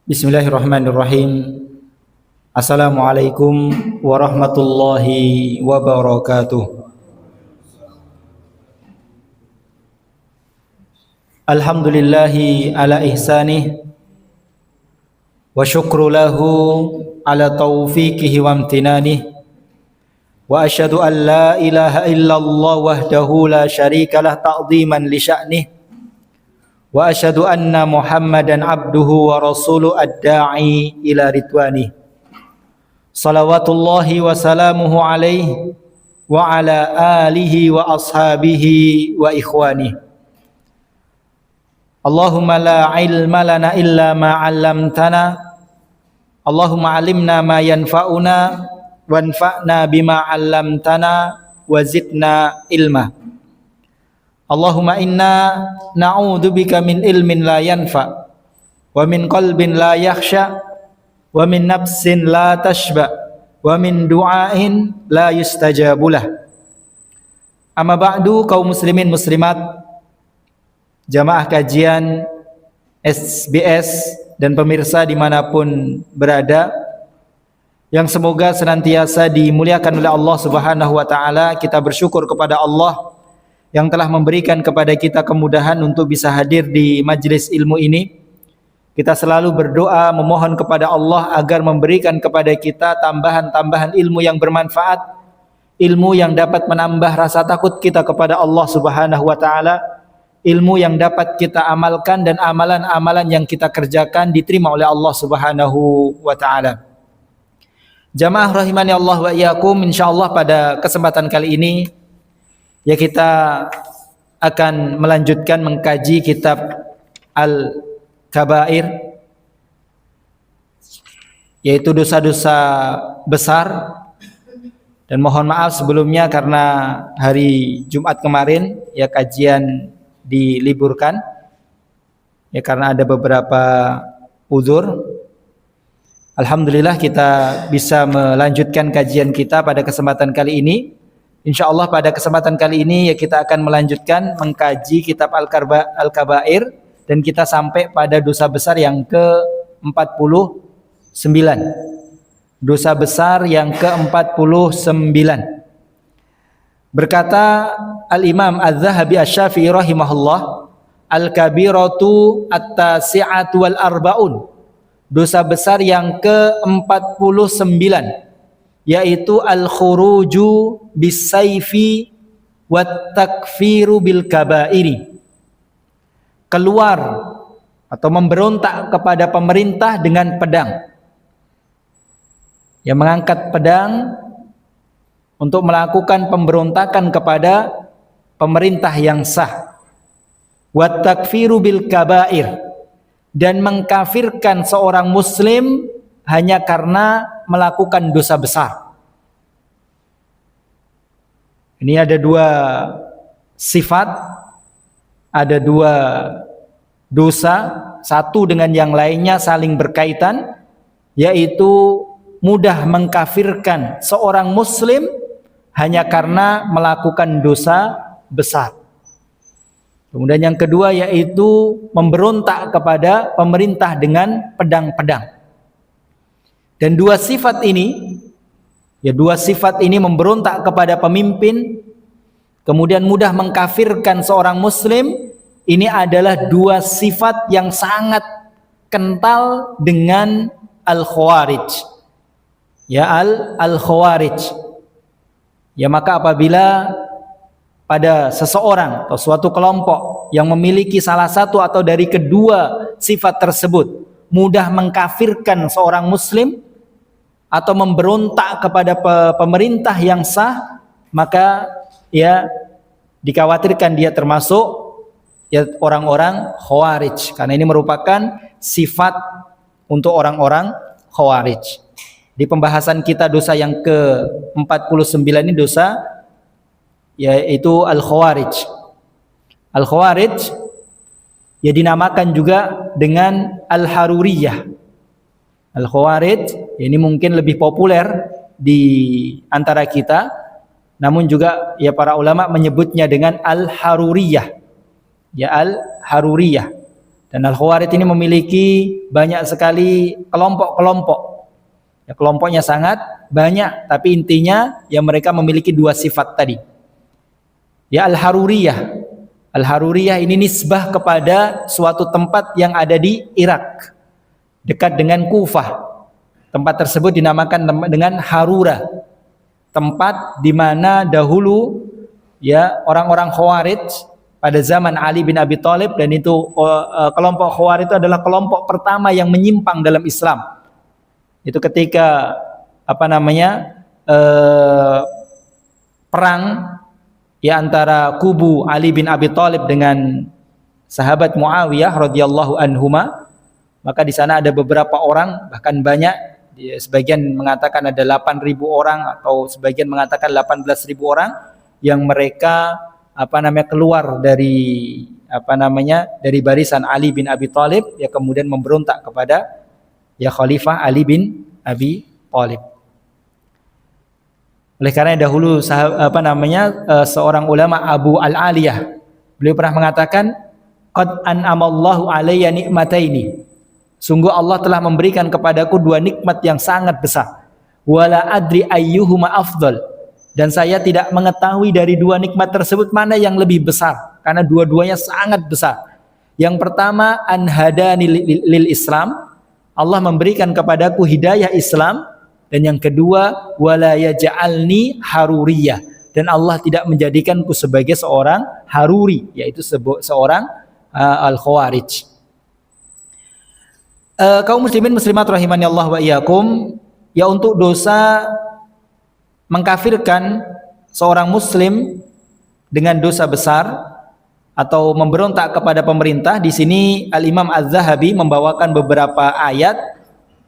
Bismillahirrahmanirrahim. Assalamualaikum warahmatullahi wabarakatuh. Alhamdulillahi ala ihsanih wa syukru lahu ala taufiqihi wa amtinanih wa asyhadu an la ilaha illallah wahdahu la syarikalah ta'ziman li sya'nih wa asyhadu anna Muhammadan abduhu wa rasuluhu ad-da'i ila ridwanih. Salawatullahi wa salamuhu alaihi wa ala alihi wa ashabihi wa ikhwanih. Allahumma la ilma lana illa ma 'allamtana. Allahumma 'allimna ma yanfa'una wanfa'na bima 'allamtana wa zidna ilma. Allahumma inna na'udzubika min ilmin la yanfa wa min qalbin la yakhsha wa min nafsin la tashba wa min du'ain la yustajabulah. Amma ba'du, kaum muslimin muslimat, jamaah kajian SBS dan pemirsa dimanapun berada, yang semoga senantiasa dimuliakan oleh Allah Subhanahu wa ta'ala. Kita bersyukur kepada Allah yang telah memberikan kepada kita kemudahan untuk bisa hadir di majelis ilmu ini. Kita selalu berdoa memohon kepada Allah agar memberikan kepada kita tambahan-tambahan ilmu yang bermanfaat, ilmu yang dapat menambah rasa takut kita kepada Allah Subhanahu wa taala, ilmu yang dapat kita amalkan dan amalan-amalan yang kita kerjakan diterima oleh Allah Subhanahu wa taala. Jamaah rahimani Allah wa iyyakum, insyaallah pada kesempatan kali ini ya kita akan melanjutkan mengkaji kitab Al-Kabair, yaitu dosa-dosa besar. Dan mohon maaf sebelumnya karena hari Jumat kemarin ya kajian diliburkan ya karena ada beberapa uzur. Alhamdulillah kita bisa melanjutkan kajian kita pada kesempatan kali ini. InsyaAllah pada kesempatan kali ini ya kita akan melanjutkan mengkaji kitab Al-Kabair, dan kita sampai pada dosa besar yang ke-49. Dosa besar yang ke-49. Berkata Al-Imam Az-Zahabi Asy-Syafi'i rahimahullah, Al-Kabiratu at-tasi'atu wal arba'un. Dosa besar yang ke-49, yaitu al-khuruju bis-sayfi wat takfiru bil kabairi. Keluar atau memberontak kepada pemerintah dengan pedang. Yang mengangkat pedang untuk melakukan pemberontakan kepada pemerintah yang sah. Wat takfiru bil kabair, dan mengkafirkan seorang muslim hanya karena melakukan dosa besar. Ini ada dua sifat, ada dua dosa, satu dengan yang lainnya saling berkaitan, yaitu mudah mengkafirkan seorang muslim hanya karena melakukan dosa besar. Kemudian yang kedua yaitu memberontak kepada pemerintah dengan pedang-pedang. Dan dua sifat ini memberontak kepada pemimpin, kemudian mudah mengkafirkan seorang muslim, ini adalah dua sifat yang sangat kental dengan al-khawarij. Ya al-khawarij. Ya maka apabila pada seseorang atau suatu kelompok yang memiliki salah satu atau dari kedua sifat tersebut, mudah mengkafirkan seorang muslim atau memberontak kepada pemerintah yang sah, maka ya dikhawatirkan dia termasuk ya orang-orang khawarij, karena ini merupakan sifat untuk orang-orang khawarij. Di pembahasan kita dosa yang ke-49 ini dosa yaitu al-khawarij. Al-khawarij ya dinamakan juga dengan al-haruriyah. Al-khawarij ini mungkin lebih populer di antara kita, namun juga ya para ulama menyebutnya dengan al-haruriyah. Ya al-haruriyah. Dan Al-Khawarij ini memiliki banyak sekali kelompok-kelompok. Ya, kelompoknya sangat banyak, tapi intinya ya mereka memiliki dua sifat tadi. Ya, Al-Haruriyah. Al-Haruriyah ini nisbah kepada suatu tempat yang ada di Irak, dekat dengan Kufah. Tempat tersebut dinamakan dengan Harura. Tempat di mana dahulu ya orang-orang Khawarij pada zaman Ali bin Abi Thalib, dan itu kelompok Khawarij itu adalah kelompok pertama yang menyimpang dalam Islam. Itu ketika perang ya antara kubu Ali bin Abi Thalib dengan sahabat Muawiyah radhiyallahu anhuma, maka di sana ada beberapa orang, bahkan banyak, sebagian mengatakan ada 8.000 orang atau sebagian mengatakan 18.000 orang yang mereka keluar dari dari barisan Ali bin Abi Thalib, ya kemudian memberontak kepada ya Khalifah Ali bin Abi Thalib. Oleh karena dahulu seorang ulama Abu Al-Aliyah, beliau pernah mengatakan, qad an'amallahu alayya nikmataini, sungguh Allah telah memberikan kepadaku dua nikmat yang sangat besar, wala adri ayyuhuma afdal, dan saya tidak mengetahui dari dua nikmat tersebut mana yang lebih besar, karena dua-duanya sangat besar. Yang pertama, an hadani lil Islam, Allah memberikan kepadaku hidayah Islam. Dan yang kedua, wala yaj'alni haruriyah, dan Allah tidak menjadikanku sebagai seorang haruri, yaitu seorang al-Khawarij. Kaum muslimin muslimat rahimani Allah wa iyyakum, ya untuk dosa mengkafirkan seorang muslim dengan dosa besar atau memberontak kepada pemerintah, di sini Al-Imam Az-Zahabi membawakan beberapa ayat,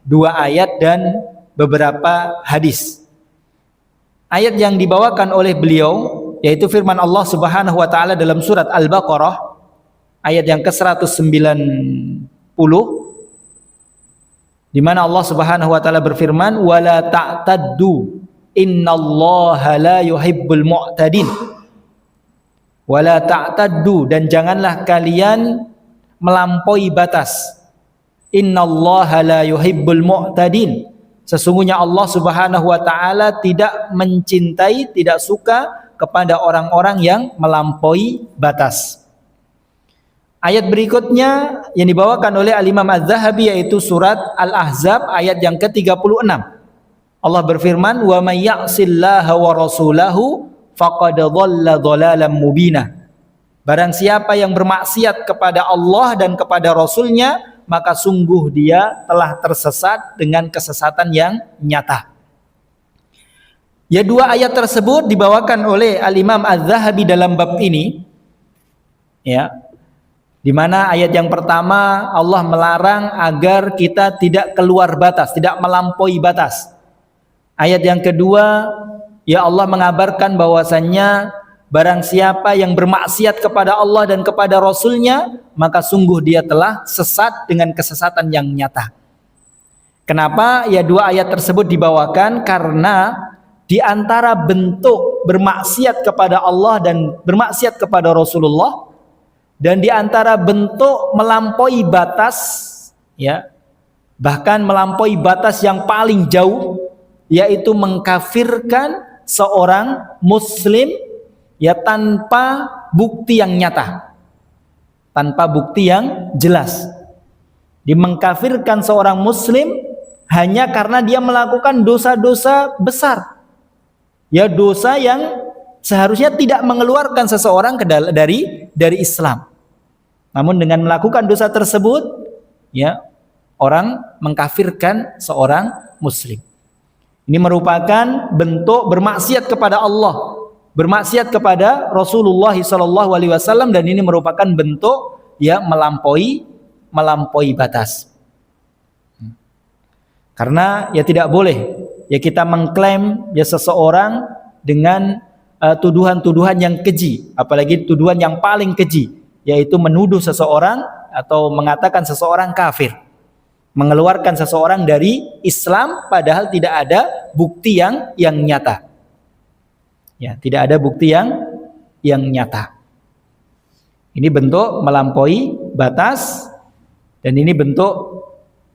2 ayat dan beberapa hadis. Ayat yang dibawakan oleh beliau yaitu firman Allah Subhanahu wa taala dalam surat Al-Baqarah ayat yang ke-190, di mana Allah Subhanahu wa taala berfirman, wala ta'taddu innallaha la yuhibbul mu'tadin. Wala ta'taddu, dan janganlah kalian melampaui batas. Innallaha la yuhibbul mu'tadin. Sesungguhnya Allah Subhanahu wa taala tidak mencintai, tidak suka kepada orang-orang yang melampaui batas. Ayat berikutnya yang dibawakan oleh Al-Imam Az-Zahabi yaitu surat Al-Ahzab ayat yang ke-36. Allah berfirman, "Wa may ya'sillaha wa rasulahu faqad dhalla dhalalan mubina." Barang siapa yang bermaksiat kepada Allah dan kepada Rasulnya, maka sungguh dia telah tersesat dengan kesesatan yang nyata. Ya, 2 ayat tersebut dibawakan oleh Al-Imam Az-Zahabi dalam bab ini, ya, di mana ayat yang pertama Allah melarang agar kita tidak keluar batas, tidak melampaui batas. Ayat yang kedua, ya Allah mengabarkan bahwasannya barang siapa yang bermaksiat kepada Allah dan kepada Rasulnya, maka sungguh dia telah sesat dengan kesesatan yang nyata. Kenapa ya 2 ayat tersebut dibawakan? Karena di antara bentuk bermaksiat kepada Allah dan bermaksiat kepada Rasulullah, dan di antara bentuk melampaui batas, ya, bahkan melampaui batas yang paling jauh, yaitu mengkafirkan seorang muslim ya tanpa bukti yang nyata, tanpa bukti yang jelas. Dimengkafirkan seorang muslim hanya karena dia melakukan dosa-dosa besar, ya dosa yang seharusnya tidak mengeluarkan seseorang dari Islam. Namun dengan melakukan dosa tersebut, ya orang mengkafirkan seorang muslim. Ini merupakan bentuk bermaksiat kepada Allah, bermaksiat kepada Rasulullah SAW, dan ini merupakan bentuk ya melampaui batas. Karena ya tidak boleh ya kita mengklaim ya seseorang dengan tuduhan-tuduhan yang keji, apalagi tuduhan yang paling keji, yaitu menuduh seseorang atau mengatakan seseorang kafir, mengeluarkan seseorang dari Islam padahal tidak ada bukti yang nyata. Ya, tidak ada bukti yang nyata. Ini bentuk melampaui batas Dan ini bentuk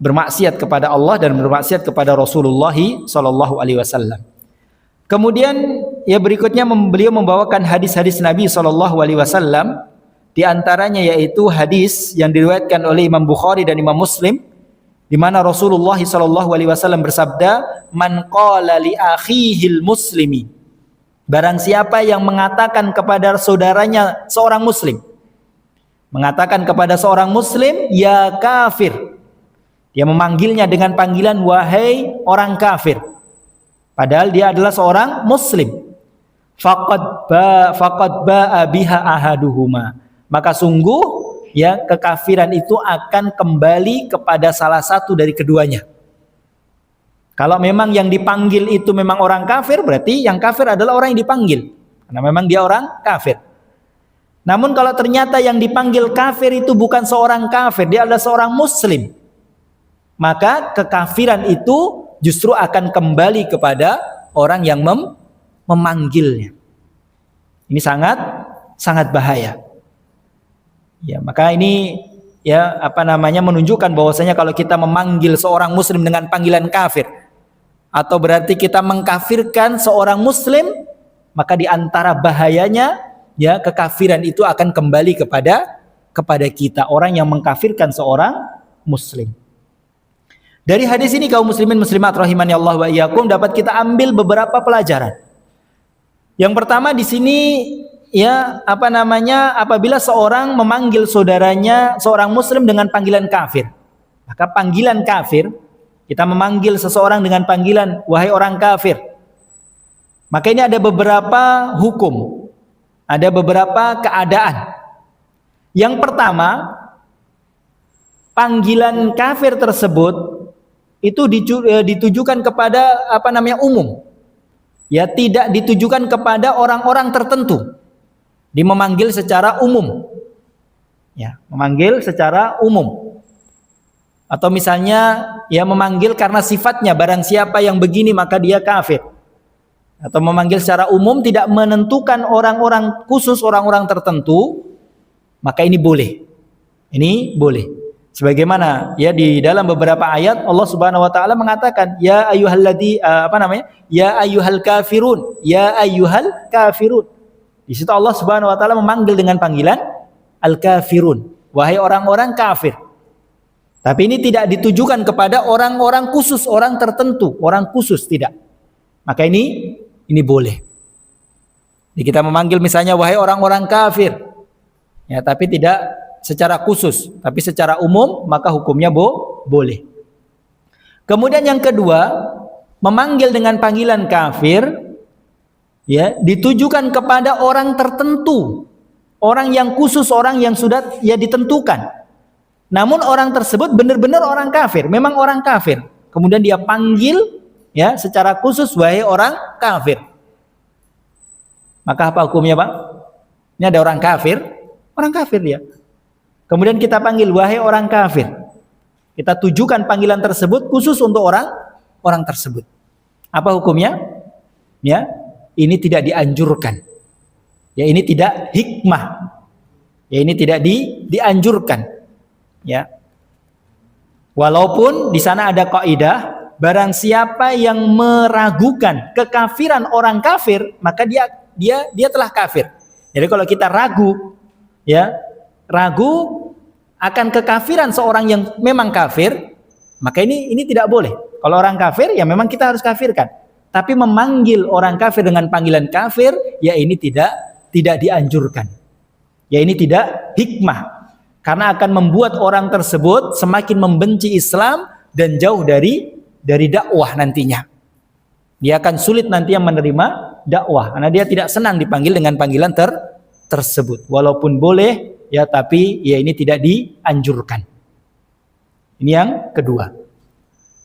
bermaksiat kepada Allah dan bermaksiat kepada Rasulullah sallallahu alaihi wasallam. Kemudian ya berikutnya beliau membawakan hadis-hadis Nabi sallallahu alaihi wasallam, di antaranya yaitu hadis yang diriwayatkan oleh Imam Bukhari dan Imam Muslim, di mana Rasulullah sallallahu alaihi wasallam bersabda, "Man qala li akhihil muslimi," barang siapa yang mengatakan kepada saudaranya seorang muslim, mengatakan kepada seorang muslim, "Ya kafir," dia memanggilnya dengan panggilan wahai orang kafir, padahal dia adalah seorang muslim. Faqad ba'a biha ahaduhuma, maka sungguh ya kekafiran itu akan kembali kepada salah satu dari keduanya. Kalau memang yang dipanggil itu memang orang kafir, berarti yang kafir adalah orang yang dipanggil, karena memang dia orang kafir. Namun kalau ternyata yang dipanggil kafir itu bukan seorang kafir, dia adalah seorang muslim, maka kekafiran itu justru akan kembali kepada orang yang memanggilnya. Ini sangat bahaya. Ya, maka ini ya menunjukkan bahwasanya kalau kita memanggil seorang muslim dengan panggilan kafir, atau berarti kita mengkafirkan seorang muslim, maka di antara bahayanya ya kekafiran itu akan kembali kepada kita, orang yang mengkafirkan seorang muslim. Dari hadis ini kaum muslimin muslimat rahimani Allah wa iyyakum, dapat kita ambil beberapa pelajaran. Yang pertama di sini ya apabila seorang memanggil saudaranya seorang muslim dengan panggilan kafir, maka panggilan kafir, kita memanggil seseorang dengan panggilan wahai orang kafir, maka ini ada beberapa hukum, ada beberapa keadaan. Yang pertama, panggilan kafir tersebut itu ditujukan kepada umum. Ya, tidak ditujukan kepada orang-orang tertentu. Memanggil secara umum. Ya, memanggil secara umum. Atau misalnya ya memanggil karena sifatnya, barang siapa yang begini maka dia kafir. Atau memanggil secara umum, tidak menentukan orang-orang khusus, orang-orang tertentu, maka ini boleh. Ini boleh. Sebagaimana ya di dalam beberapa ayat Allah Subhanahu wa taala mengatakan ya ayyuhal kafirun, ya ayyuhal kafirun. Di situ Allah Subhanahu wa taala memanggil dengan panggilan al-kafirun, wahai orang-orang kafir. Tapi ini tidak ditujukan kepada orang-orang khusus, orang tertentu, orang khusus, tidak. Maka ini boleh. Jadi kita memanggil misalnya wahai orang-orang kafir. Ya, tapi tidak secara khusus, tapi secara umum, maka hukumnya boleh. Kemudian yang kedua, memanggil dengan panggilan kafir ya ditujukan kepada orang tertentu, orang yang khusus, orang yang sudah ya ditentukan. Namun orang tersebut benar-benar orang kafir, memang orang kafir. Kemudian dia panggil ya secara khusus wahai orang kafir. Maka apa hukumnya, Pak? Ini ada orang kafir dia. Kemudian kita panggil wahai orang kafir. Kita tujukan panggilan tersebut khusus untuk orang tersebut. Apa hukumnya? Ya, ini tidak dianjurkan. Ya, ini tidak hikmah. Ya, ini tidak dianjurkan. Ya. Walaupun di sana ada kaidah, barang siapa yang meragukan kekafiran orang kafir, maka dia telah kafir. Jadi kalau kita ragu akan kekafiran seorang yang memang kafir, maka ini tidak boleh. Kalau orang kafir ya memang kita harus kafirkan. Tapi memanggil orang kafir dengan panggilan kafir, ya ini tidak dianjurkan. Ya ini tidak hikmah. Karena akan membuat orang tersebut semakin membenci Islam dan jauh dari dakwah nantinya. Dia akan sulit nantinya menerima dakwah karena dia tidak senang dipanggil dengan panggilan tersebut. Walaupun boleh ya, tapi ya ini tidak dianjurkan. Ini yang kedua.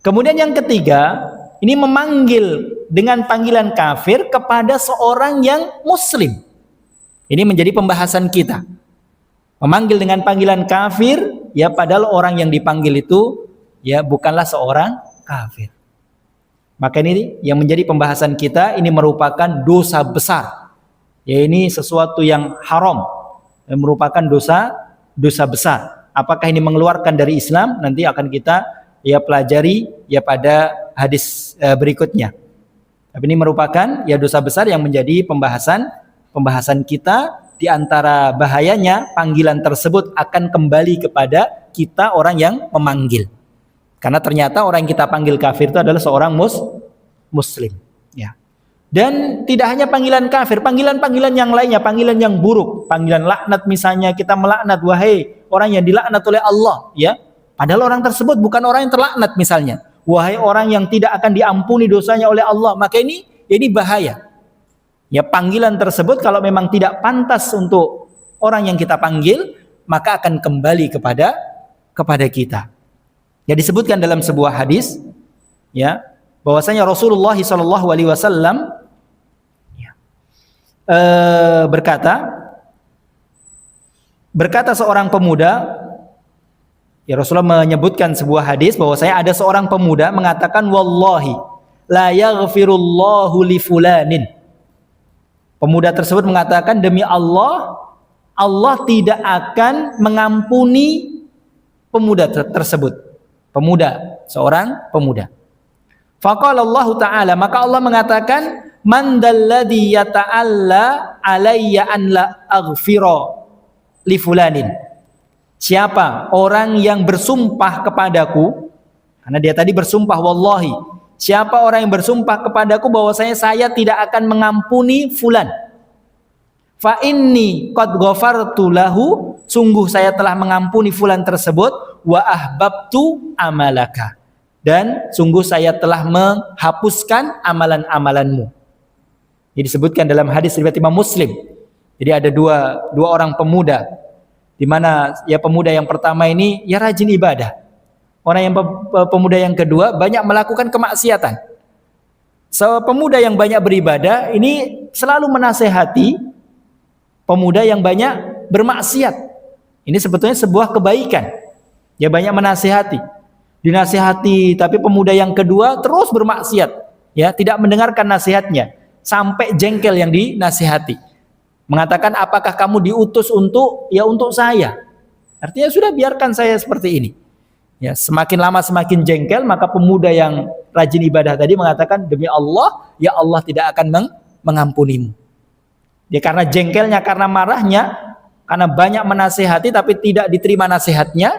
Kemudian yang ketiga, ini memanggil dengan panggilan kafir kepada seorang yang muslim. Ini menjadi pembahasan kita. Memanggil dengan panggilan kafir, ya padahal orang yang dipanggil itu ya bukanlah seorang kafir. Maka ini yang menjadi pembahasan kita, ini merupakan dosa besar. Ya ini sesuatu yang haram, yang merupakan dosa besar. Apakah ini mengeluarkan dari Islam? Nanti akan kita ya pelajari ya pada hadis berikutnya. Tapi ini merupakan ya dosa besar yang menjadi pembahasan kita. Di antara bahayanya panggilan tersebut akan kembali kepada kita orang yang memanggil. Karena ternyata orang yang kita panggil kafir itu adalah seorang muslim. Ya. Dan tidak hanya panggilan kafir, panggilan-panggilan yang lainnya, panggilan yang buruk, panggilan laknat misalnya, kita melaknat, wahai orang yang dilaknat oleh Allah, ya. Padahal orang tersebut bukan orang yang terlaknat misalnya. Wahai orang yang tidak akan diampuni dosanya oleh Allah, maka ini bahaya. Ya, panggilan tersebut kalau memang tidak pantas untuk orang yang kita panggil, maka akan kembali kepada kita. Ya, disebutkan dalam sebuah hadis, ya, bahwasanya Rasulullah SAW berkata seorang pemuda, ya Rasulullah menyebutkan sebuah hadis bahwasanya ada seorang pemuda mengatakan, wallahi la yaghfirullahu li fulanin. Pemuda tersebut mengatakan, demi Allah, Allah tidak akan mengampuni pemuda tersebut. Seorang pemuda. Faqala Allah Ta'ala, maka Allah mengatakan, man dalladhi yata'alla alayya an la aghfira li fulanin. Siapa orang yang bersumpah kepadaku, karena dia tadi bersumpah wallahi, siapa orang yang bersumpah kepadaku bahwasanya saya tidak akan mengampuni fulan, fa inni qad ghafartu lahu, sungguh saya telah mengampuni fulan tersebut, wa ahbabtu amalaka, dan sungguh saya telah menghapuskan amalan-amalanmu. Ini disebutkan dalam hadis riwayat Imam Muslim. Jadi ada dua orang pemuda, di mana ya pemuda yang pertama ini ya rajin ibadah. Orang yang pemuda yang kedua banyak melakukan kemaksiatan. So, pemuda yang banyak beribadah ini selalu menasehati pemuda yang banyak bermaksiat. Ini sebetulnya sebuah kebaikan. Ya, banyak menasehati. Dinasihati, tapi pemuda yang kedua terus bermaksiat, ya, tidak mendengarkan nasihatnya, sampai jengkel yang dinasihati, mengatakan, apakah kamu diutus untuk saya? Artinya sudah, biarkan saya seperti ini. Ya, semakin lama semakin jengkel, maka pemuda yang rajin ibadah tadi mengatakan, demi Allah, ya Allah tidak akan mengampunimu. Dia karena jengkelnya, karena marahnya, karena banyak menasihati tapi tidak diterima nasihatnya,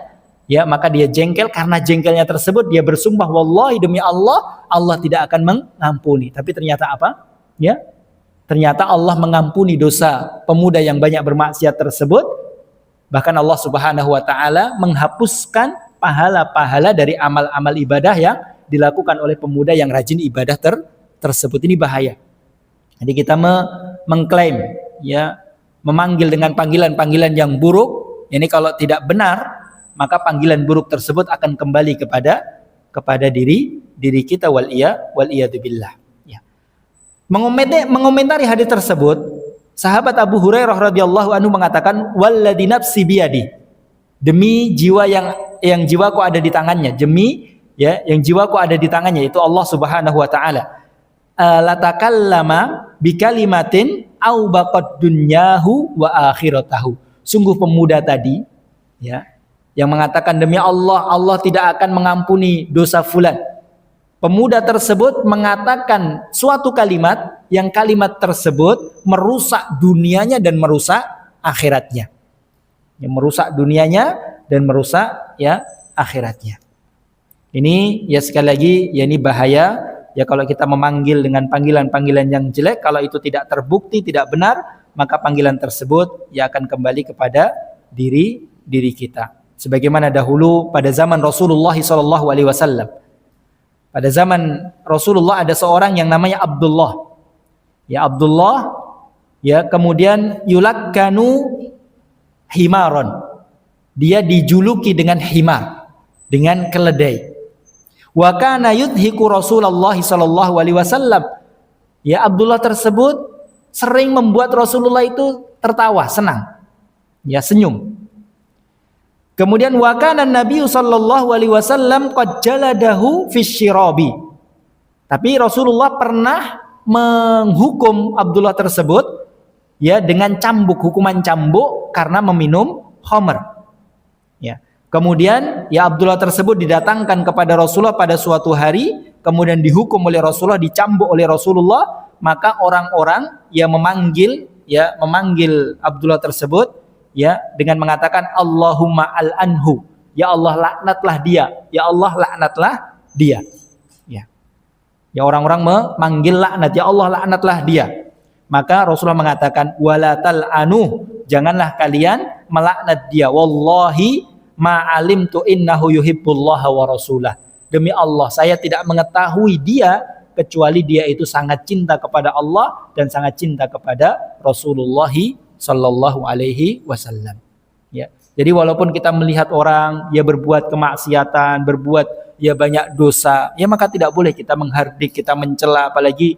ya, maka dia jengkel. Karena jengkelnya tersebut dia bersumpah, wallahi demi Allah, Allah tidak akan mengampuni. Tapi ternyata apa? Ya, ternyata Allah mengampuni dosa pemuda yang banyak bermaksiat tersebut. Bahkan Allah Subhanahu wa taala menghapuskan pahala-pahala dari amal-amal ibadah yang dilakukan oleh pemuda yang rajin ibadah tersebut. Ini bahaya. Jadi kita mengklaim, ya, memanggil dengan panggilan-panggilan yang buruk, ini kalau tidak benar, maka panggilan buruk tersebut akan kembali kepada diri kita, wal iyadu billah. Ya. Mengomentari hadis tersebut, sahabat Abu Hurairah radhiyallahu anhu mengatakan, walladzi nafsi biyadi, demi jiwa yang jiwaku ada di tangannya, yang jiwaku ada di tangannya, itu Allah Subhanahu wa taala. La takallama bikalimatin au baqad dunyahu wa akhiratahu. Sungguh pemuda tadi, ya, yang mengatakan demi Allah, Allah tidak akan mengampuni dosa fulan. Pemuda tersebut mengatakan suatu kalimat, yang kalimat tersebut merusak dunianya dan merusak akhiratnya. Yang merusak dunianya dan merusak, ya, akhiratnya. Ini, ya, sekali lagi, ya, ini bahaya, ya, kalau kita memanggil dengan panggilan-panggilan yang jelek. Kalau itu tidak terbukti tidak benar, maka panggilan tersebut ya akan kembali kepada diri kita. Sebagaimana dahulu pada zaman Rasulullah SAW. Pada zaman Rasulullah ada seorang yang namanya Abdullah. Ya, Abdullah, ya, kemudian yulakkanu himaron. Dia dijuluki dengan himar, dengan keledai. Wa kana yudhiku Rasulullah SAW. Ya, Abdullah tersebut sering membuat Rasulullah itu tertawa, senang. Ya, senyum. Kemudian wa kana Nabi sallallahu alaihi wasallam qad jaladahu fisyirabi. Tapi Rasulullah pernah menghukum Abdullah tersebut, ya, dengan cambuk, hukuman cambuk karena meminum khamr. Ya. Kemudian ya Abdullah tersebut didatangkan kepada Rasulullah pada suatu hari, kemudian dihukum oleh Rasulullah, dicambuk oleh Rasulullah, maka orang-orang yang memanggil Abdullah tersebut ya dengan mengatakan Allahumma al-anhu, ya Allah laknatlah dia, ya Allah laknatlah dia. Ya orang-orang memanggil laknat, ya Allah laknatlah dia. Maka Rasulullah mengatakan wala tal'anu, janganlah kalian melaknat dia. Wallahi ma'alimtu innahu yuhibbullaha wa rasulah. Demi Allah, saya tidak mengetahui dia kecuali dia itu sangat cinta kepada Allah dan sangat cinta kepada Rasulullah sallallahu alaihi wasallam. Ya. Jadi walaupun kita melihat orang ya berbuat kemaksiatan, berbuat ya banyak dosa, ya maka tidak boleh kita menghardik, kita mencela, apalagi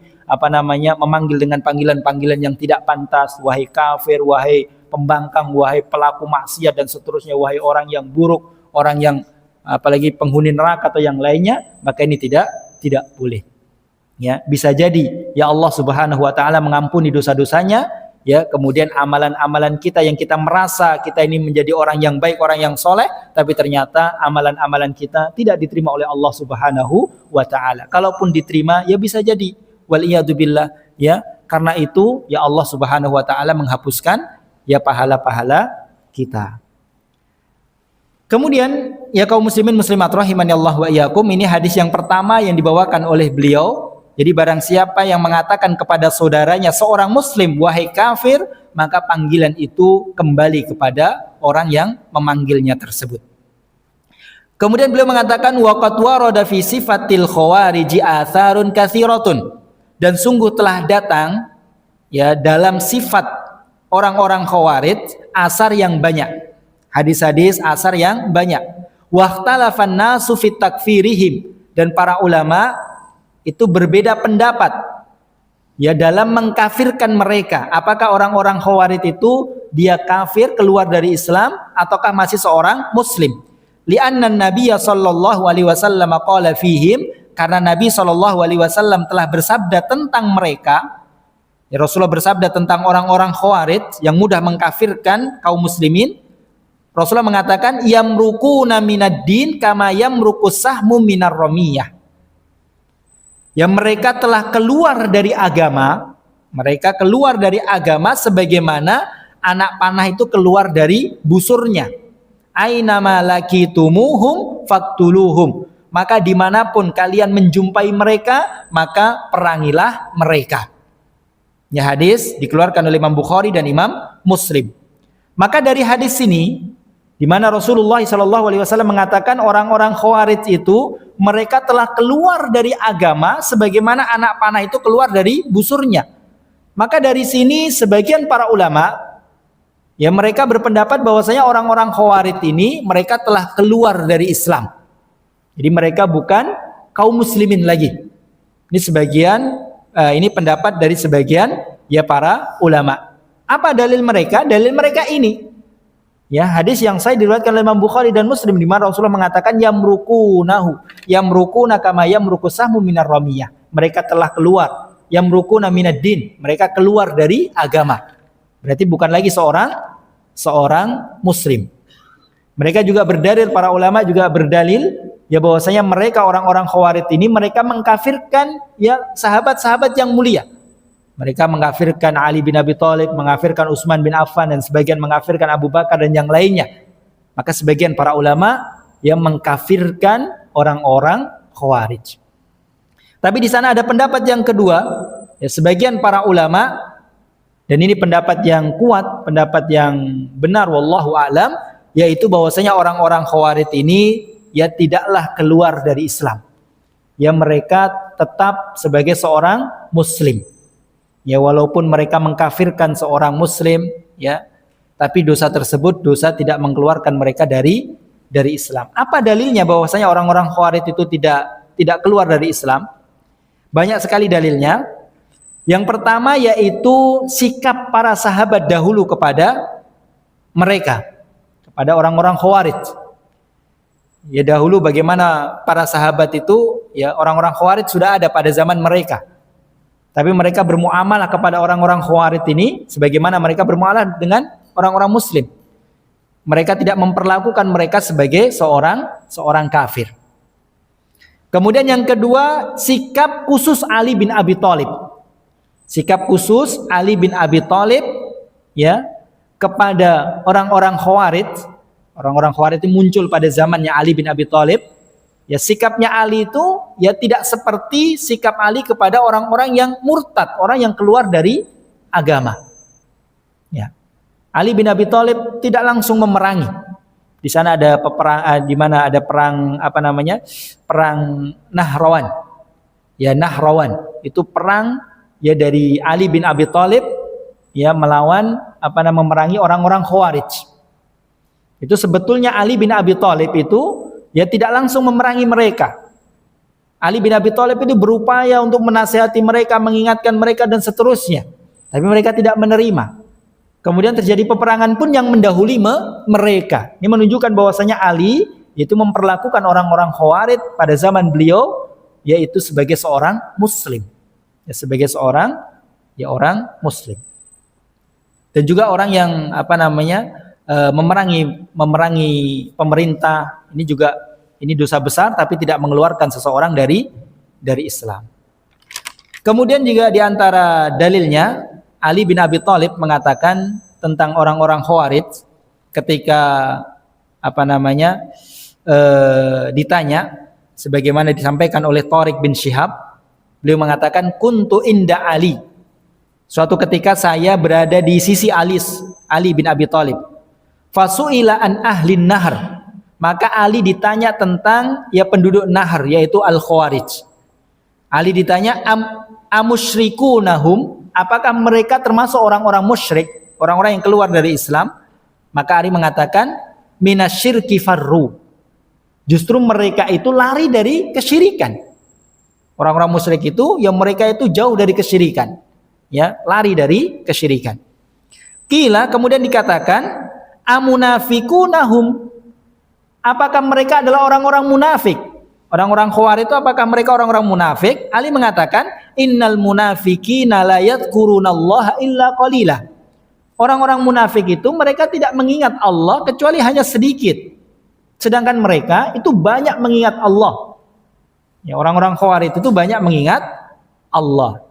memanggil dengan panggilan-panggilan yang tidak pantas, wahai kafir, wahai pembangkang, wahai pelaku maksiat dan seterusnya, wahai orang yang buruk, orang yang apalagi penghuni neraka atau yang lainnya, maka ini tidak boleh. Ya, bisa jadi ya Allah Subhanahu wa taala mengampuni dosa-dosanya. Ya, kemudian amalan-amalan kita yang kita merasa kita ini menjadi orang yang baik, orang yang soleh, tapi ternyata amalan-amalan kita tidak diterima oleh Allah Subhanahu wa taala. Kalaupun diterima, ya bisa jadi wal iyadu billah, ya. Karena itu ya Allah Subhanahu wa taala menghapuskan ya pahala-pahala kita. Kemudian ya kaum muslimin muslimat rahimani Allah wa iyyakum, ini hadis yang pertama yang dibawakan oleh beliau. Jadi barang siapa yang mengatakan kepada saudaranya seorang muslim wahai kafir, maka panggilan itu kembali kepada orang yang memanggilnya tersebut. Kemudian beliau mengatakan waqad warada fi sifatil khawarij atharun katsiratun, dan sungguh telah datang ya dalam sifat orang-orang khawarij asar yang banyak, hadis-hadis asar yang banyak. Wahtalafan nasu fit takfirihim, dan para ulama itu berbeda pendapat ya dalam mengkafirkan mereka. Apakah orang-orang khawarij itu dia kafir, keluar dari Islam, ataukah masih seorang muslim? Li'anna Nabiya sallallahu alaihi wasallam qala fihim, karena Nabi sallallahu alaihi wasallam telah bersabda tentang mereka. Ya, Rasulullah bersabda tentang orang-orang khawarij yang mudah mengkafirkan kaum muslimin. Rasulullah mengatakan yamruquna minad din kama yamruqus sahmu minar ramiyah. Yang mereka telah keluar dari agama, mereka keluar dari agama sebagaimana anak panah itu keluar dari busurnya. Ainama lakitumuhum faktuluhum, maka dimanapun kalian menjumpai mereka, maka perangilah mereka. Ya, hadis dikeluarkan oleh Imam Bukhari dan Imam Muslim. Maka dari hadis ini, di mana Rasulullah SAW mengatakan orang-orang khawarij itu mereka telah keluar dari agama sebagaimana anak panah itu keluar dari busurnya. Maka dari sini sebagian para ulama ya mereka berpendapat bahwasanya orang-orang khawarij ini mereka telah keluar dari Islam. Jadi mereka bukan kaum muslimin lagi. Ini ini pendapat dari sebagian ya para ulama. Apa dalil mereka? Dalil mereka ini. Ya, hadis yang saya diriwayatkan oleh Imam Bukhari dan Muslim, di mana Rasulullah mengatakan yamruquna kama yamruqus sahmu minar ramiyah. Mereka telah keluar, yamruquna minad din, mereka keluar dari agama. Berarti bukan lagi seorang muslim. Mereka juga berdalil, para ulama juga berdalil ya bahwasanya mereka orang-orang khawarij ini mereka mengkafirkan ya sahabat-sahabat yang mulia. Mereka mengkafirkan Ali bin Abi Thalib, mengkafirkan Utsman bin Affan, dan sebagian mengkafirkan Abu Bakar dan yang lainnya. Maka sebagian para ulama yang mengkafirkan orang-orang khawarij. Tapi di sana ada pendapat yang kedua, ya sebagian para ulama, dan ini pendapat yang kuat, pendapat yang benar wallahu a'lam, yaitu bahwasanya orang-orang khawarij ini ya tidaklah keluar dari Islam. Ya mereka tetap sebagai seorang muslim. Ya walaupun mereka mengkafirkan seorang muslim ya, tapi dosa tersebut dosa tidak mengeluarkan mereka dari Islam. Apa dalilnya bahwasanya orang-orang khawarij itu tidak keluar dari Islam? Banyak sekali dalilnya. Yang pertama yaitu sikap para sahabat dahulu kepada mereka, kepada orang-orang khawarij. Ya dahulu bagaimana para sahabat itu, ya orang-orang khawarij sudah ada pada zaman mereka. Tapi mereka bermuamalah kepada orang-orang khawarij ini sebagaimana mereka bermuamalah dengan orang-orang muslim. Mereka tidak memperlakukan mereka sebagai seorang kafir. Kemudian yang kedua, sikap khusus Ali bin Abi Thalib. Sikap khusus Ali bin Abi Thalib ya kepada orang-orang Khawarij. Orang-orang Khawarij itu muncul pada zamannya Ali bin Abi Thalib. Ya, sikapnya Ali itu ya tidak seperti sikap Ali kepada orang-orang yang murtad, orang yang keluar dari agama. Ya. Ali bin Abi Thalib tidak langsung memerangi. Di sana ada peperang, di mana ada perang Perang Nahrawan. Ya, Nahrawan itu perang ya dari Ali bin Abi Thalib ya melawan memerangi orang-orang Khawarij. Itu sebetulnya Ali bin Abi Thalib itu ya tidak langsung memerangi mereka. Ali bin Abi Thalib itu berupaya untuk menasihati mereka, mengingatkan mereka dan seterusnya. Tapi mereka tidak menerima. Kemudian terjadi peperangan pun yang mendahului mereka. Ini menunjukkan bahwasanya Ali itu memperlakukan orang-orang Khawarij pada zaman beliau yaitu sebagai seorang muslim. Ya, sebagai seorang orang muslim. Dan juga orang yang memerangi pemerintah, ini dosa besar tapi tidak mengeluarkan seseorang dari Islam. Kemudian juga di antara dalilnya Ali bin Abi Thalib mengatakan tentang orang-orang Khawarij ketika ditanya sebagaimana disampaikan oleh Thariq bin Syihab, beliau mengatakan kuntu inda Ali. Suatu ketika saya berada di sisi Ali bin Abi Thalib. Fasu'ila an ahlin nahr. Maka Ali ditanya tentang ya penduduk Nahr yaitu Al-Khawarij. Ali ditanya amusyrikunahum, apakah mereka termasuk orang-orang musyrik, orang-orang yang keluar dari Islam? Maka Ali mengatakan minasyirki farru. Justru mereka itu lari dari kesyirikan. Orang-orang musyrik itu yang mereka itu jauh dari kesyirikan. Ya, lari dari kesyirikan. Qila, kemudian dikatakan amunafikunahum, apakah mereka adalah orang-orang munafik? Orang-orang Khawarij itu apakah mereka orang-orang munafik? Ali mengatakan innal munafiqina la yadhkurunallaha illa qalila. Orang-orang munafik itu mereka tidak mengingat Allah kecuali hanya sedikit. Sedangkan mereka itu banyak mengingat Allah. Ya, orang-orang Khawarij itu banyak mengingat Allah.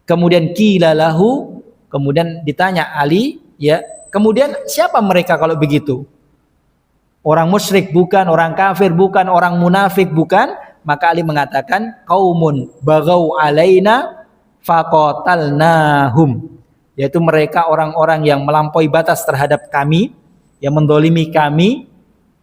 Kemudian qila lahu, kemudian ditanya Ali, ya, kemudian siapa mereka kalau begitu? Orang musyrik bukan, orang kafir bukan, orang munafik bukan. Maka Ali mengatakan qaumun bagau alaina faqatalnahum, yaitu mereka orang-orang yang melampaui batas terhadap kami, yang mendolimi kami,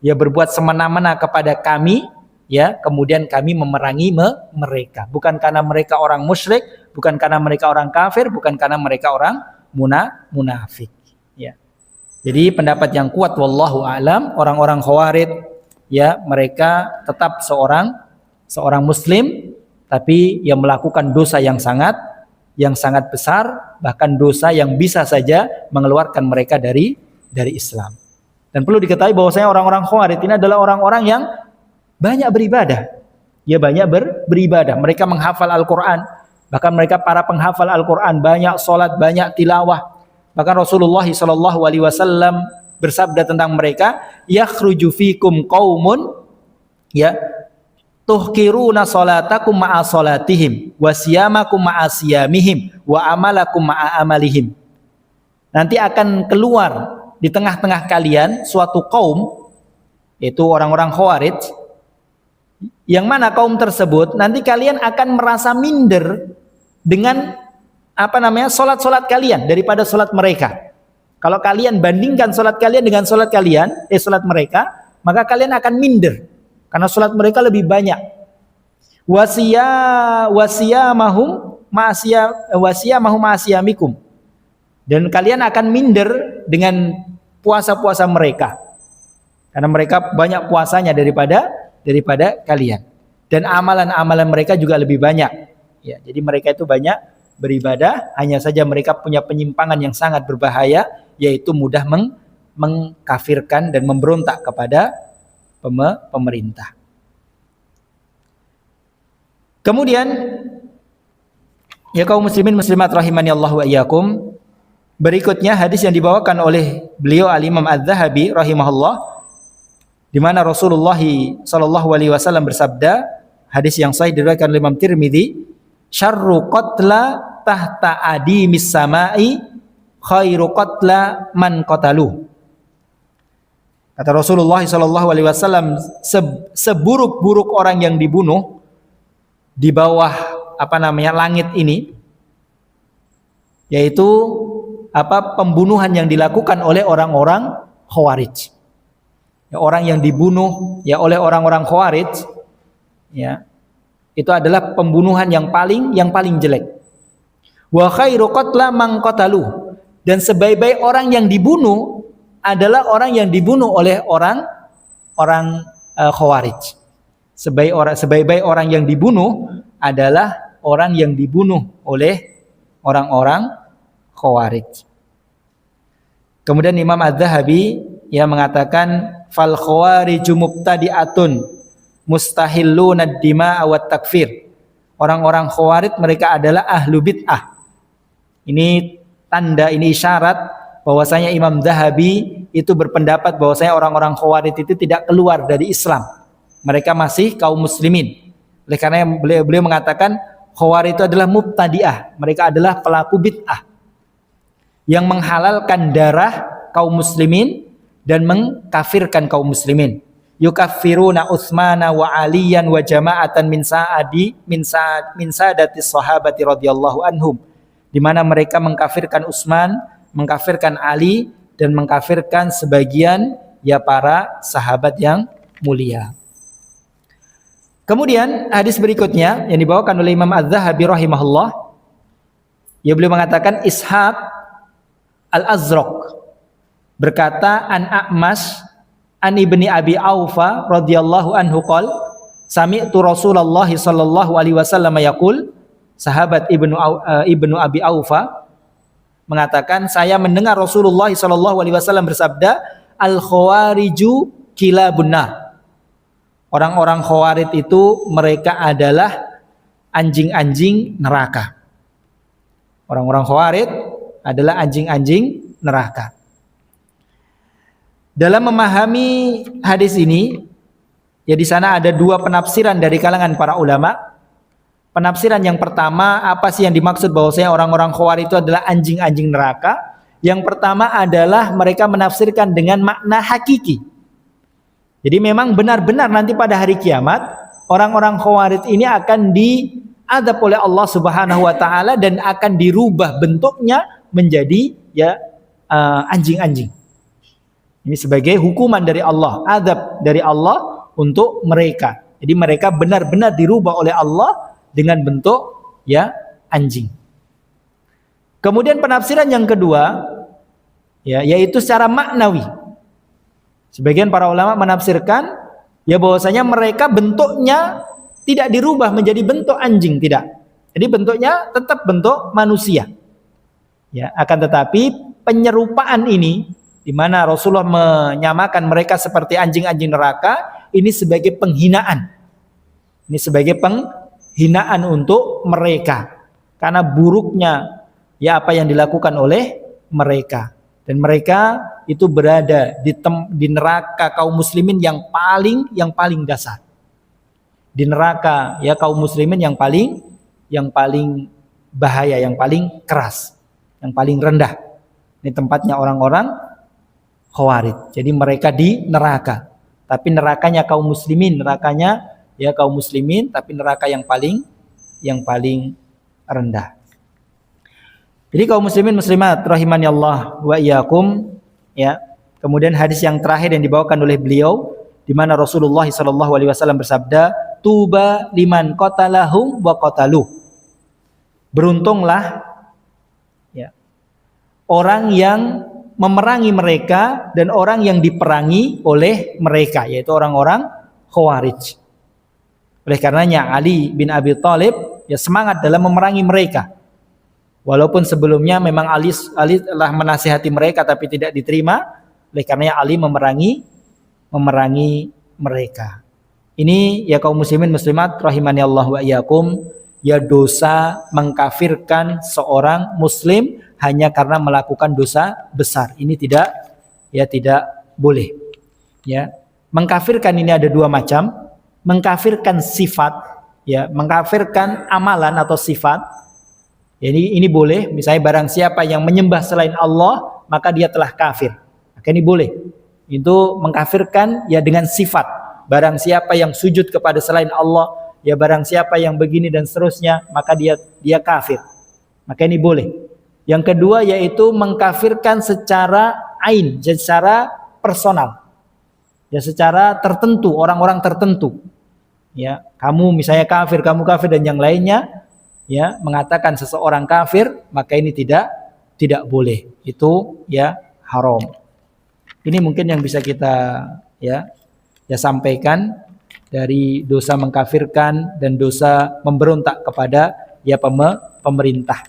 ya berbuat semena-mena kepada kami, ya kemudian kami memerangi mereka. Bukan karena mereka orang musyrik, bukan karena mereka orang kafir, bukan karena mereka orang munafik. Ya. Jadi pendapat yang kuat wallahu alam, orang-orang Khawarij ya mereka tetap seorang muslim tapi yang melakukan dosa yang sangat besar, bahkan dosa yang bisa saja mengeluarkan mereka dari Islam. Dan perlu diketahui bahwasanya orang-orang Khawarij ini adalah orang-orang yang banyak beribadah. Ya banyak beribadah, mereka menghafal Al-Qur'an, bahkan mereka para penghafal Al-Qur'an, banyak salat, banyak tilawah. Bahkan Rasulullah SAW bersabda tentang mereka, yakhruju fikum qaumun ya tuhkiruna salatakum ma'a salatihim wa siyamakum ma'a siyamihim wa amalakum ma'a amalihim. Nanti akan keluar di tengah-tengah kalian suatu kaum, yaitu orang-orang Khawarij, yang mana kaum tersebut nanti kalian akan merasa minder dengan salat-salat kalian daripada salat mereka. Kalau kalian bandingkan salat kalian dengan salat salat mereka, maka kalian akan minder karena salat mereka lebih banyak. Wasiyamahum ma'asiyamikum. Dan kalian akan minder dengan puasa-puasa mereka. Karena mereka banyak puasanya daripada kalian. Dan amalan-amalan mereka juga lebih banyak. Ya, jadi mereka itu banyak beribadah, hanya saja mereka punya penyimpangan yang sangat berbahaya, yaitu mudah mengkafirkan dan memberontak kepada pemerintah. Kemudian ya kaum muslimin muslimat rahimani Allah wa iyyakum, Berikutnya hadis yang dibawakan oleh beliau Al-Imam Az-Zahabi rahimahullah, di mana Rasulullah sallallahu alaihi wasallam bersabda, hadis yang sahih diriwayatkan oleh Imam Tirmidzi, syarru qatla tahta adimis samai khairu qatla man qatalu. Kata Rasulullah sallallahu alaihi wasallam, seburuk-buruk orang yang dibunuh di bawah langit ini, yaitu pembunuhan yang dilakukan oleh orang-orang Khawarij. Ya, orang yang dibunuh ya oleh orang-orang Khawarij, ya, itu adalah pembunuhan yang paling jelek. Wa khairu qatla man qatalu, dan sebaik-baik orang yang dibunuh adalah orang yang dibunuh oleh orang Khawarij. Sebaik-baik orang yang dibunuh adalah orang yang dibunuh oleh orang-orang Khawarij. Kemudian Imam Az-Zahabi yang mengatakan fal khawariju mubtadi'atun mustahilluna ad-dima'a wat takfir. Orang-orang Khawarij mereka adalah ahlu bid'ah. Ini tanda, ini isyarat bahwasanya Imam Zahabi itu berpendapat bahwasanya orang-orang Khawarij itu tidak keluar dari Islam. Mereka masih kaum muslimin. Oleh karena beliau mengatakan Khawarij itu adalah mubtadi'ah. Mereka adalah pelaku bid'ah yang menghalalkan darah kaum muslimin dan mengkafirkan kaum muslimin. Yukaffiruna Utsmana wa Aliyan wa jama'atan min sadati sahabati radhiyallahu anhum, di mana mereka mengkafirkan Utsman, mengkafirkan Ali, dan mengkafirkan sebagian ya para sahabat yang mulia. Kemudian hadis berikutnya yang dibawakan oleh Imam Az-Zahabi rahimahullah, ya beliau mengatakan Ishaq Al-Azraq berkata an A'mas an Ibni Abi Aufa radhiyallahu anhu qol sami'tu Rasulullah sallallahu alaihi wasallam yaqul, sahabat Ibnu Abi Aufa mengatakan, saya mendengar Rasulullah sallallahu alaihi wasallam bersabda, al khawariju kilabun nar. Orang-orang Khawarij itu mereka adalah anjing-anjing neraka. Orang-orang Khawarij adalah anjing-anjing neraka. Dalam memahami hadis ini, ya di sana ada dua penafsiran dari kalangan para ulama. Penafsiran yang pertama, apa sih yang dimaksud bahwasanya orang-orang Khawarij itu adalah anjing-anjing neraka? Yang pertama adalah mereka menafsirkan dengan makna hakiki. Jadi memang benar-benar nanti pada hari kiamat orang-orang Khawarij ini akan diazab oleh Allah Subhanahu wa taala dan akan dirubah bentuknya menjadi anjing-anjing. Ini sebagai hukuman dari Allah, azab dari Allah untuk mereka. Jadi mereka benar-benar dirubah oleh Allah dengan bentuk anjing. Kemudian penafsiran yang kedua yaitu secara maknawi. Sebagian para ulama menafsirkan bahwasanya mereka bentuknya tidak dirubah menjadi bentuk anjing, tidak. Jadi bentuknya tetap bentuk manusia. Ya, akan tetapi penyerupaan ini di mana Rasulullah menyamakan mereka seperti anjing-anjing neraka, ini sebagai penghinaan. Ini sebagai penghinaan untuk mereka karena buruknya apa yang dilakukan oleh mereka. Dan mereka itu berada di neraka kaum muslimin yang paling dasar. Di neraka kaum muslimin yang paling bahaya, yang paling keras, yang paling rendah. Ini tempatnya orang-orang Khawarij. Jadi mereka di neraka. Tapi nerakanya kaum muslimin, tapi neraka yang paling rendah. Jadi kaum muslimin muslimat rahimani Allah wa iyyakum, Kemudian hadis yang terakhir yang dibawakan oleh beliau di mana Rasulullah sallallahu alaihi wasallam bersabda, "Tuba liman qatalahum wa qataluh." Beruntunglah orang yang memerangi mereka dan orang yang diperangi oleh mereka, yaitu orang-orang Khawarij. Oleh karenanya Ali bin Abi Thalib semangat dalam memerangi mereka. Walaupun sebelumnya memang Ali telah menasihati mereka tapi tidak diterima, oleh karenanya Ali memerangi mereka. Ini kaum muslimin muslimat rahimani Allah wa iyyakum, ya dosa mengkafirkan seorang muslim hanya karena melakukan dosa besar. Ini tidak boleh. Ya, mengkafirkan ini ada dua macam. Mengkafirkan sifat, ya, mengkafirkan amalan atau sifat. Ini boleh. Misalnya barang siapa yang menyembah selain Allah, maka dia telah kafir. Maka ini boleh. Itu mengkafirkan ya dengan sifat. Barang siapa yang sujud kepada selain Allah, ya barang siapa yang begini dan seterusnya, maka dia kafir. Maka ini boleh. Yang kedua yaitu mengkafirkan secara ain, secara personal. Ya secara tertentu, orang-orang tertentu. Ya, kamu misalnya kafir, kamu kafir dan yang lainnya, ya mengatakan seseorang kafir, maka ini tidak boleh. Itu ya haram. Ini mungkin yang bisa kita ya sampaikan dari dosa mengkafirkan dan dosa memberontak kepada ya pemerintah.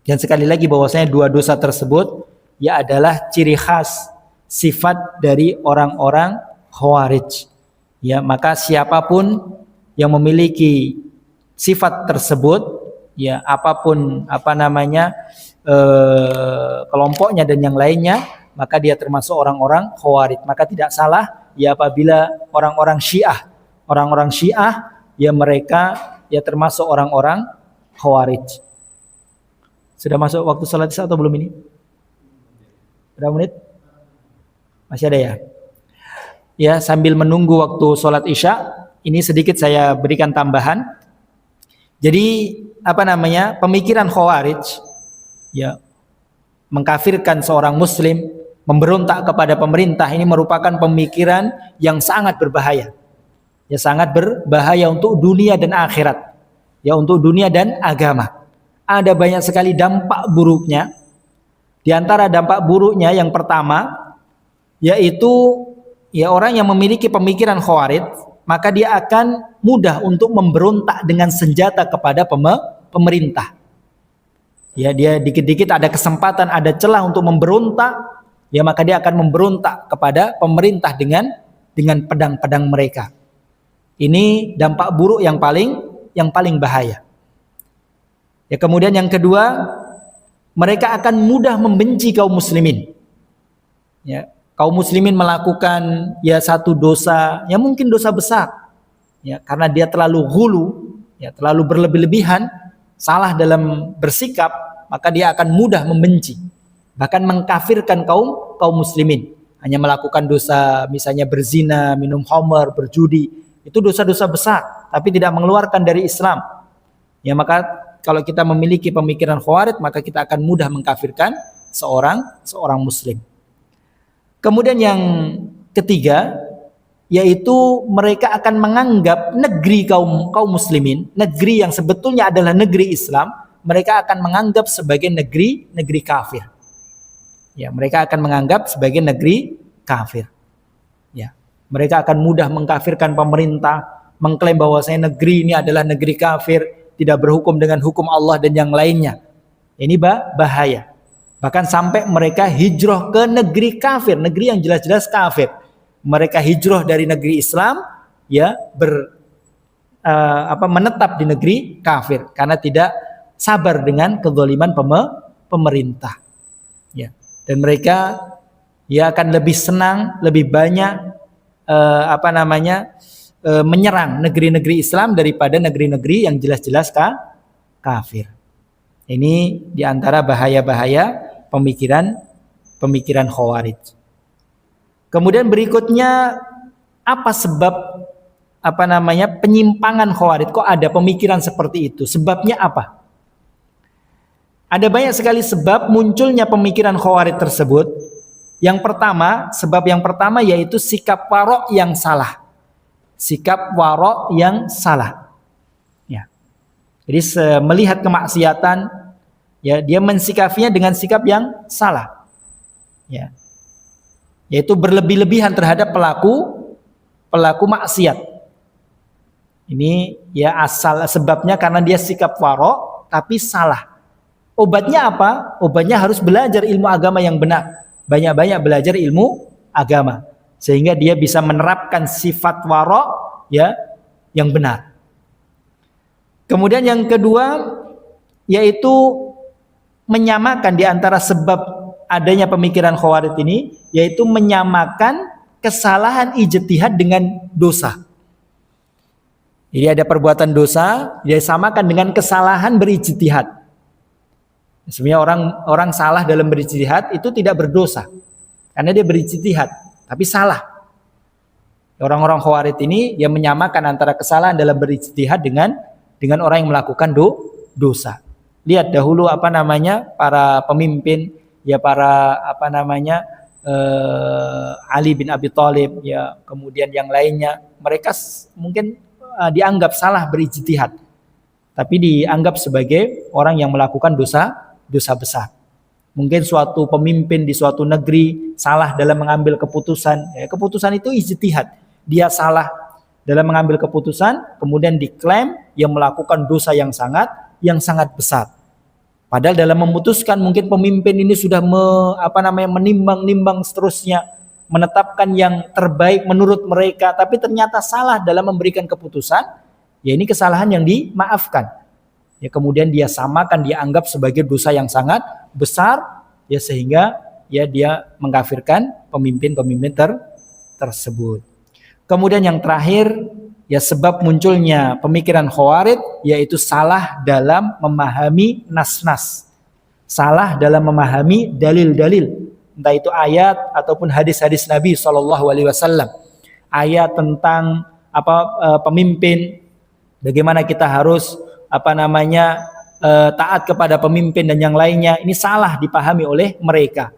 Dan sekali lagi bahwasanya dua dosa tersebut ya adalah ciri khas sifat dari orang-orang Khawarij. Ya, maka siapapun yang memiliki sifat tersebut, ya apapun kelompoknya dan yang lainnya, maka dia termasuk orang-orang Khawarij. Maka tidak salah ya apabila orang-orang Syiah ya mereka ya termasuk orang-orang Khawarij. Sudah masuk waktu salat Isya atau belum ini? Berapa menit? Masih ada ya? Ya, sambil menunggu waktu salat Isya, ini sedikit saya berikan tambahan. Jadi, pemikiran Khawarij ya mengkafirkan seorang muslim, memberontak kepada pemerintah, ini merupakan pemikiran yang sangat berbahaya. Ya, sangat berbahaya untuk dunia dan akhirat. Ya, untuk dunia dan agama. Ada banyak sekali dampak buruknya. Di antara dampak buruknya yang pertama yaitu ya orang yang memiliki pemikiran Khawarij, maka dia akan mudah untuk memberontak dengan senjata kepada pemerintah. Ya, dia dikit-dikit ada kesempatan, ada celah untuk memberontak, ya maka dia akan memberontak kepada pemerintah dengan pedang-pedang mereka. Ini dampak buruk yang paling bahaya. Ya, kemudian yang kedua, mereka akan mudah membenci kaum muslimin. Ya, kaum muslimin melakukan ya satu dosa, ya mungkin dosa besar. Ya, karena dia terlalu ghulu, ya terlalu berlebih-lebihan, salah dalam bersikap, maka dia akan mudah membenci, bahkan mengkafirkan kaum muslimin. Hanya melakukan dosa misalnya berzina, minum khamar, berjudi, itu dosa-dosa besar, tapi tidak mengeluarkan dari Islam. Ya, maka kalau kita memiliki pemikiran Khawarij, maka kita akan mudah mengkafirkan seorang muslim. Kemudian yang ketiga, yaitu mereka akan menganggap negeri kaum muslimin, negeri yang sebetulnya adalah negeri Islam, mereka akan menganggap sebagai negeri kafir. Ya, mereka akan menganggap sebagai negeri kafir. Ya, mereka akan mudah mengkafirkan pemerintah, mengklaim bahwasanya negeri ini adalah negeri kafir, tidak berhukum dengan hukum Allah dan yang lainnya. Ini bahaya. Bahkan sampai mereka hijrah ke negeri kafir, negeri yang jelas-jelas kafir. Mereka hijrah dari negeri Islam, ya menetap di negeri kafir karena tidak sabar dengan kezaliman pemerintah. Ya. Dan mereka ya akan lebih senang, lebih banyak menyerang negeri-negeri Islam daripada negeri-negeri yang jelas-jelas kafir. Ini diantara bahaya-bahaya pemikiran Khawarij. Kemudian berikutnya, apa sebab penyimpangan Khawarij? Kok ada pemikiran seperti itu? Sebabnya apa? Ada banyak sekali sebab munculnya pemikiran Khawarij tersebut. Sebab yang pertama yaitu sikap warok yang salah. Sikap warok yang salah. Ya. Jadi melihat kemaksiatan, ya dia mensikapinya dengan sikap yang salah. Ya. Yaitu berlebih-lebihan terhadap pelaku maksiat. Ini ya sebabnya karena dia sikap warok tapi salah. Obatnya apa? Obatnya harus belajar ilmu agama yang benar. Banyak-banyak belajar ilmu agama sehingga dia bisa menerapkan sifat warok ya yang benar. Kemudian yang kedua yaitu menyamakan di antara sebab adanya pemikiran Khawarij ini, yaitu menyamakan kesalahan ijtihad dengan dosa. Jadi ada perbuatan dosa, dia samakan dengan kesalahan berijtihad. Sebenarnya orang salah dalam berijtihad itu tidak berdosa, karena dia berijtihad, tapi salah. Orang-orang Khawarij ini yang menyamakan antara kesalahan dalam berijtihad dengan orang yang melakukan dosa. Lihat dahulu para pemimpin, ya para Ali bin Abi Thalib, ya kemudian yang lainnya, mereka mungkin dianggap salah berijtihad, tapi dianggap sebagai orang yang melakukan dosa besar. Mungkin suatu pemimpin di suatu negeri salah dalam mengambil keputusan, ya, keputusan itu ijtihad, dia salah dalam mengambil keputusan, kemudian diklaim yang melakukan dosa yang sangat besar. Padahal dalam memutuskan mungkin pemimpin ini sudah menimbang-nimbang seterusnya, menetapkan yang terbaik menurut mereka, tapi ternyata salah dalam memberikan keputusan, ya ini kesalahan yang dimaafkan. Ya kemudian dia samakan, dia anggap sebagai dosa yang sangat besar, ya sehingga ya dia mengkafirkan pemimpin-pemimpin tersebut. Kemudian yang terakhir, ya sebab munculnya pemikiran Khawarij yaitu salah dalam memahami nas-nas. Salah dalam memahami dalil-dalil, entah itu ayat ataupun hadis-hadis Nabi SAW. Ayat tentang pemimpin, bagaimana kita harus taat kepada pemimpin dan yang lainnya, ini salah dipahami oleh mereka.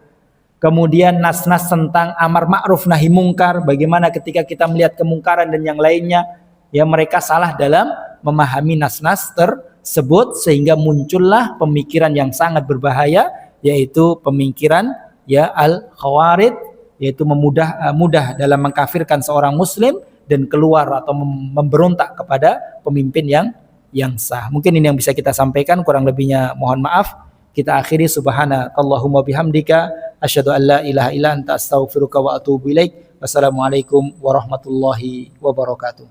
Kemudian nas-nas tentang amar ma'ruf nahi mungkar, bagaimana ketika kita melihat kemungkaran dan yang lainnya, ya mereka salah dalam memahami nas-nas tersebut, sehingga muncullah pemikiran yang sangat berbahaya, yaitu pemikiran ya al-Khawarij, yaitu mudah dalam mengkafirkan seorang muslim dan keluar atau memberontak kepada pemimpin yang sah. Mungkin ini yang bisa kita sampaikan, kurang lebihnya mohon maaf. Kita akhiri, subhanakallahumma bihamdika asyhadu an la ilaha illa anta astaghfiruka wa atubu ilaik. Wassalamualaikum warahmatullahi wabarakatuh.